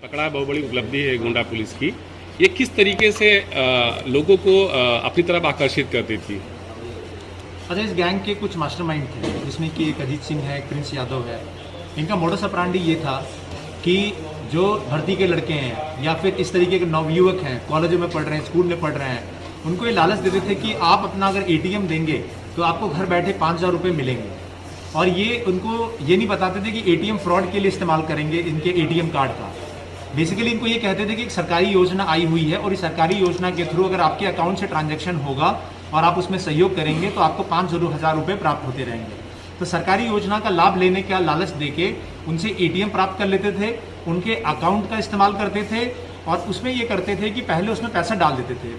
पकड़ा है, बहुत बड़ी उपलब्धि है गोंडा पुलिस की। ये किस तरीके से लोगों को अपनी तरफ आकर्षित करती थी? अच्छा, इस गैंग के कुछ मास्टरमाइंड थे, जिसमें कि एक अजीत सिंह है, एक प्रिंस यादव है। इनका मोडस ऑपरेंडी ये था कि जो भर्ती के लड़के हैं या फिर इस तरीके के नवयुवक हैं, कॉलेजों में पढ़ रहे हैं, स्कूल में पढ़ रहे हैं, उनको ये लालच देते थे कि आप अपना अगर एटीएम देंगे तो आपको घर बैठे 5,000 रुपये मिलेंगे। और ये उनको ये नहीं बताते थे कि एटीएम फ्रॉड के लिए इस्तेमाल करेंगे इनके एटीएम कार्ड का। बेसिकली इनको ये कहते थे कि एक सरकारी योजना आई हुई है और इस सरकारी योजना के थ्रू अगर आपके अकाउंट से ट्रांजैक्शन होगा और आप उसमें सहयोग करेंगे तो आपको 5,000 रुपये प्राप्त होते रहेंगे। तो सरकारी योजना का लाभ लेने का लालच देके उनसे एटीएम प्राप्त कर लेते थे, उनके अकाउंट का इस्तेमाल करते थे और उसमें ये करते थे कि पहले उसमें पैसा डाल देते थे।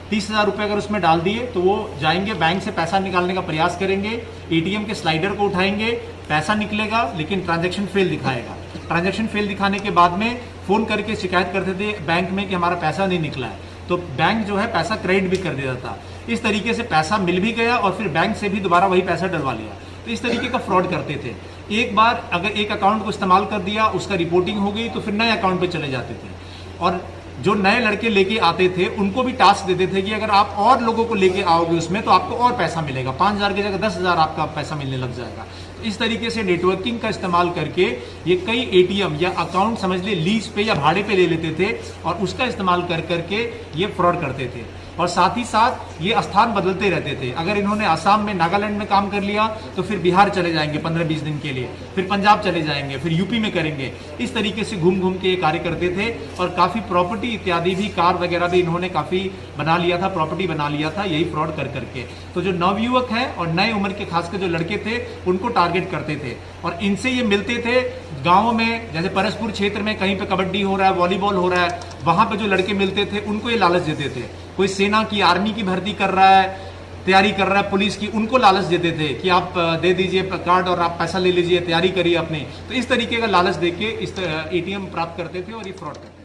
30,000 रुपये अगर उसमें डाल दिए तो वो जाएंगे बैंक से पैसा निकालने का प्रयास करेंगे, एटीएम के स्लाइडर को उठाएंगे, पैसा निकलेगा लेकिन ट्रांजैक्शन फेल दिखाएगा। ट्रांजैक्शन फेल दिखाने के बाद में फ़ोन करके शिकायत करते थे बैंक में कि हमारा पैसा नहीं निकला है, तो बैंक जो है पैसा क्रेडिट भी कर देता था। इस तरीके से पैसा मिल भी गया और फिर बैंक से भी दोबारा वही पैसा डलवा लिया। तो इस तरीके का फ्रॉड करते थे। एक बार अगर एक अकाउंट को इस्तेमाल कर दिया, उसका रिपोर्टिंग हो गई तो फिर नए अकाउंट पे चले जाते थे। और जो नए लड़के लेके आते थे उनको भी टास्क देते थे कि अगर आप और लोगों को लेके आओगे उसमें तो आपको और पैसा मिलेगा, 5,000 की जगह 10,000 आपका पैसा मिलने लग जाएगा। इस तरीके से नेटवर्किंग का इस्तेमाल करके ये कई एटीएम या अकाउंट समझ ले लीज पे या भाड़े पे ले लेते थे और उसका इस्तेमाल कर करके ये फ्रॉड करते थे। और साथ ही साथ ये स्थान बदलते रहते थे। अगर इन्होंने असम में, नागालैंड में काम कर लिया तो फिर बिहार चले जाएंगे 15-20 दिन के लिए, फिर पंजाब चले जाएंगे, फिर यूपी में करेंगे। इस तरीके से घूम घूम के ये कार्य करते थे और काफ़ी प्रॉपर्टी इत्यादि भी, कार वगैरह भी इन्होंने काफ़ी बना लिया था, प्रॉपर्टी बना लिया था यही फ्रॉड कर करके। तो जो नवयुवक हैं और नए उम्र के खासकर जो लड़के थे उनको टारगेट करते थे और इनसे ये मिलते थे गाँव में। जैसे परसपुर क्षेत्र में कहीं पे कबड्डी हो रहा है, वॉलीबॉल हो रहा है, वहाँ पे जो लड़के मिलते थे उनको ये लालच देते थे। कोई सेना की, आर्मी की भर्ती कर रहा है, तैयारी कर रहा है, पुलिस की, उनको लालच देते थे कि आप दे दीजिए कार्ड और आप पैसा ले लीजिए, तैयारी करिए अपनी। तो इस तरीके का लालच देके इस एटीएम प्राप्त करते थे और ये फ्रॉड करते थे।